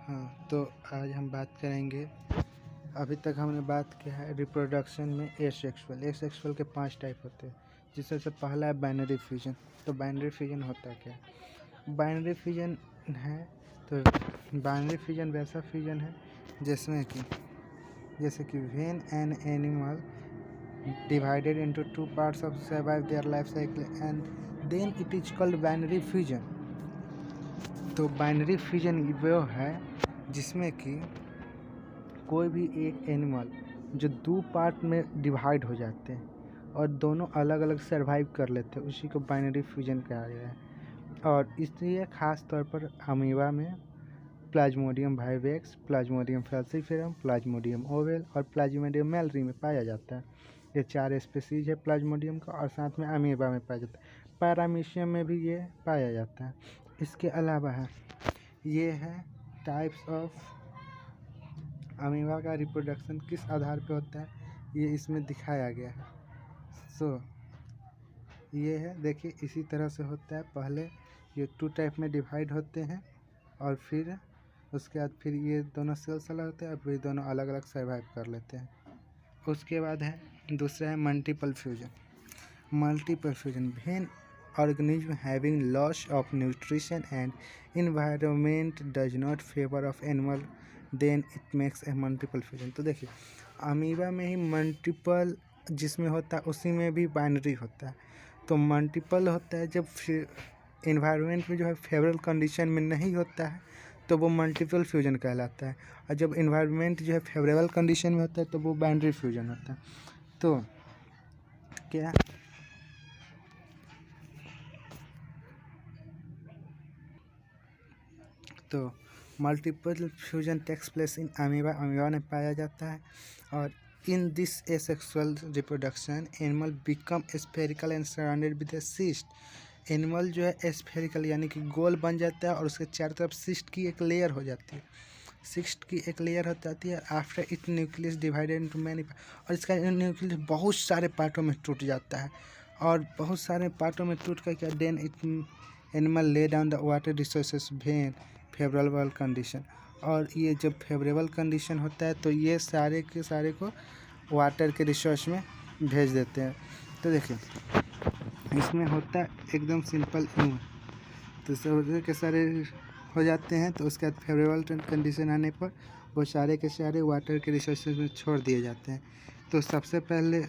हाँ, तो आज हम बात करेंगे। अभी तक हमने बात किया है रिप्रोडक्शन में एसेक्सुअल के 5 टाइप होते हैं, जिसमें से पहला है बाइनरी फ्यूजन। तो बाइनरी फ्यूजन होता क्या है? बाइनरी फ्यूजन है तो बाइनरी फ्यूजन वैसा फ्यूजन है जैसे कि when an animal divided into 2 parts of survive their life cycle and then it is called binary fusion. तो बाइनरी फ्यूजन वो है जिसमें कि कोई भी एक एनिमल जो 2 पार्ट में डिवाइड हो जाते हैं और दोनों अलग अलग सर्वाइव कर लेते हैं, उसी को बाइनरी फ्यूजन कहा गया है। और इसलिए ख़ास तौर पर अमीबा में Plasmodium vivax, Plasmodium falciparum, Plasmodium oval और प्लाज्मोडियम मैलरी में पाया जाता है। ये 4 स्पीसीज है प्लाज्मोडियम का, और साथ में अमीबा में पाया जाता है। पैरामीशियम में भी ये पाया जाता है। इसके अलावा ये है टाइप्स ऑफ अमीबा का रिप्रोडक्शन किस आधार पे होता है, ये इसमें दिखाया गया है। ये है, देखिए इसी तरह से होता है। पहले ये 2 टाइप में डिवाइड होते हैं और फिर उसके बाद फिर ये दोनों सेल्स अलग होते हैं और फिर दोनों अलग अलग सर्वाइव कर लेते हैं। उसके बाद दूसरा है multiple fusion when organism having loss of nutrition and environment does not favor of animal then it makes a multiple fusion। तो देखिए अमीबा में ही मल्टीपल जिसमें होता है उसी में भी बाइनरी होता है। तो मल्टीपल होता है जब इन्वायरमेंट में जो है फेवरेबल कंडीशन में नहीं होता है तो वो मल्टीपल फ्यूजन कहलाता है, और जब इन्वायरमेंट जो है फेवरेबल कंडीशन में होता है तो वो बाइनरी फ्यूजन होता है। तो क्या तो multiple fusion takes place in amoeba में पाया जाता है। और in this asexual reproduction animal become spherical and surrounded with a cyst. Animal जो है स्फेरिकल यानी कि गोल बन जाता है और उसके चारों तरफ सिस्ट की एक लेयर हो जाती है। सिस्ट की एक लेयर हो जाती है। After it nucleus divided into many, और इसका न्यूक्लियस बहुत सारे पार्टों में टूट जाता है, और बहुत सारे पार्टों में टूट कर क्या then it animal lay down the water resources when favourable condition. और ये जब फेवरेबल कंडीशन होता है तो ये सारे के सारे को वाटर के रिसोर्स में भेज देते हैं। तो देखिए इसमें होता है एकदम सिंपल तो सारे के सारे हो जाते हैं। तो उसके बाद फेवरेबल कंडीशन आने पर वो सारे के सारे वाटर के रिसोर्सेज में छोड़ दिए जाते हैं। तो सबसे पहले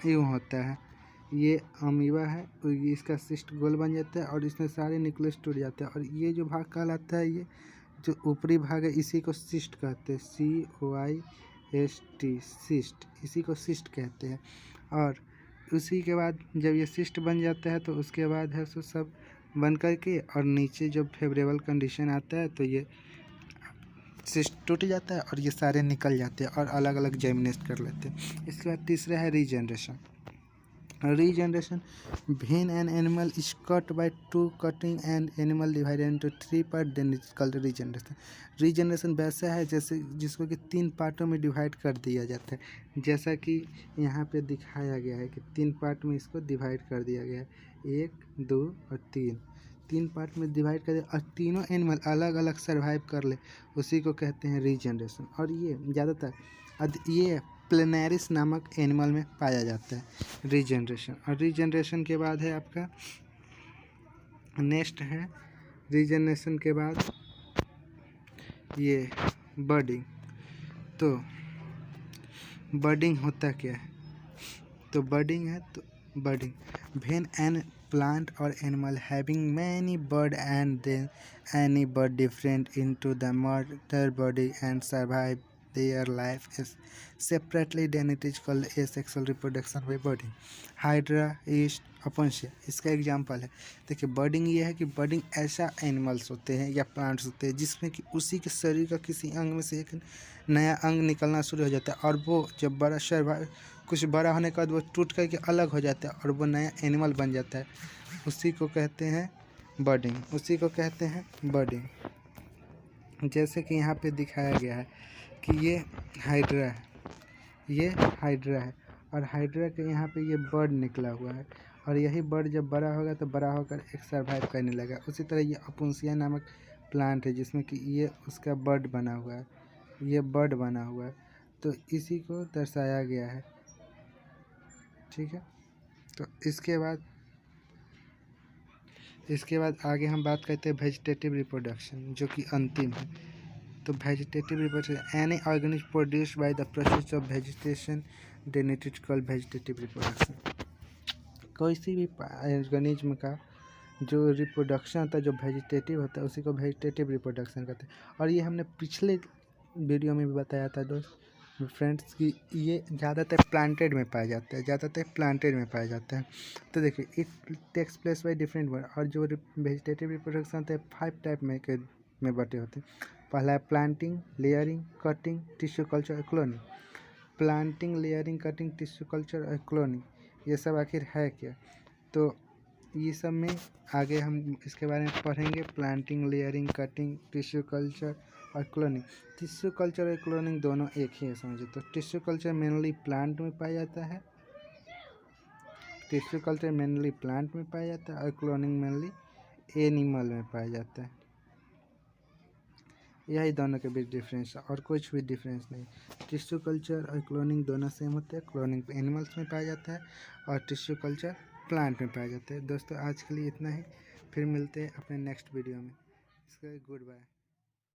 यूँ होता है, ये अमीबा है तो ये इसका सिस्ट गोल बन जाता है और इसमें सारे न्यूक्लियस टूट जाते हैं, और ये जो भाग कहलाता है, ये जो ऊपरी भाग है इसी को सिस्ट कहते हैं, CYST सिस्ट, इसी को सिस्ट कहते हैं। और उसी के बाद जब ये सिस्ट बन जाता है तो उसके बाद है सो सब बन कर के, और नीचे जब फेवरेबल कंडीशन आता है तो ये सिस्ट टूट जाता है और ये सारे निकल जाते हैं और अलग अलग जर्मिनेट कर लेते हैं। इसके बाद तीसरा है regeneration when an animal is cut by 2 cutting and animal divided into 3 parts then it's called regeneration वैसा है जैसे जिसको कि 3 पार्टों में डिवाइड कर दिया जाता है, जैसा कि यहाँ पे दिखाया गया है कि 3 पार्ट में इसको डिवाइड कर दिया गया है, 1, 2 और 3 पार्ट में डिवाइड कर दिया और तीनों एनिमल अलग अलग सर्वाइव कर ले, उसी को कहते हैं रीजनरेशन। और ये ज़्यादातर ये प्लेनेरिस नामक एनिमल में पाया जाता है रीजनरेशन। और रीजनरेशन के बाद है आपका नेक्स्ट है रीजनरेशन के बाद ये बर्डिंग। तो बर्डिंग होता क्या है? तो budding when an plant or animal having many bird and then any bird different into the mother body and survive their life is separately then it is called asexual reproduction by budding। Hydra, yeast, opuntia इसका example है। देखिए बर्डिंग ये है कि बर्डिंग ऐसा animals होते हैं या प्लांट्स होते हैं जिसमें कि उसी के शरीर का किसी अंग में से एक नया अंग निकलना शुरू हो जाता है, और वो जब कुछ बड़ा होने के बाद वो टूट करके अलग हो जाता है और वो नया एनिमल बन जाता है, उसी को कहते हैं बर्डिंग। जैसे कि यहाँ पे दिखाया गया है कि ये हाइड्रा है और हाइड्रा के यहाँ पे ये बर्ड निकला हुआ है, और यही बर्ड जब बड़ा होगा तो बड़ा होकर एक सर्वाइव करने लगा। उसी तरह ये अपुंसिया नामक प्लांट है जिसमें कि ये उसका बड बना हुआ है, ये बड बना हुआ है, तो इसी को दर्शाया गया है। ठीक है, तो इसके बाद आगे हम बात करते हैं वेजिटेटिव रिप्रोडक्शन, जो कि अंतिम है। तो vegetative reproduction any organism produced by the process of vegetation denoted called vegetative reproduction. कोई सी भी ऑर्गेनिज्म का जो रिप्रोडक्शन होता है, जो वेजिटेटिव होता है, उसी को वेजिटेटिव रिप्रोडक्शन कहते हैं। और ये हमने पिछले वीडियो में भी बताया था दोस्त फ्रेंड्स कि ये ज़्यादातर प्लांटेड में पाया जाता है, तो देखिए it takes place by different word. और जो वेजिटेटिव रिप्रोडक्शन होते हैं 5 टाइप में बटे होते हैं। पहला है planting, layering, cutting, tissue culture और cloning. Planting, layering, cutting, tissue culture और क्लोनिंग, ये सब आखिर है क्या? तो ये सब में आगे हम इसके बारे में पढ़ेंगे। Planting, layering, cutting, tissue culture और क्लोनिंग। टिश्यू कल्चर और क्लोनिंग दोनों एक ही है समझो। तो टिश्यू कल्चर मेनली प्लांट में पाया जाता है, और क्लोनिंग मेनली एनिमल में पाया जाता है। यही दोनों के बीच डिफरेंस है और कुछ भी डिफरेंस नहीं। टिश्यू कल्चर और क्लोनिंग दोनों सेम होते हैं। क्लोनिंग एनिमल्स में पाया जाता है और टिश्यू कल्चर प्लांट में पाया जाता है। दोस्तों आज के लिए इतना ही, फिर मिलते हैं अपने नेक्स्ट वीडियो में। इसका गुड बाय।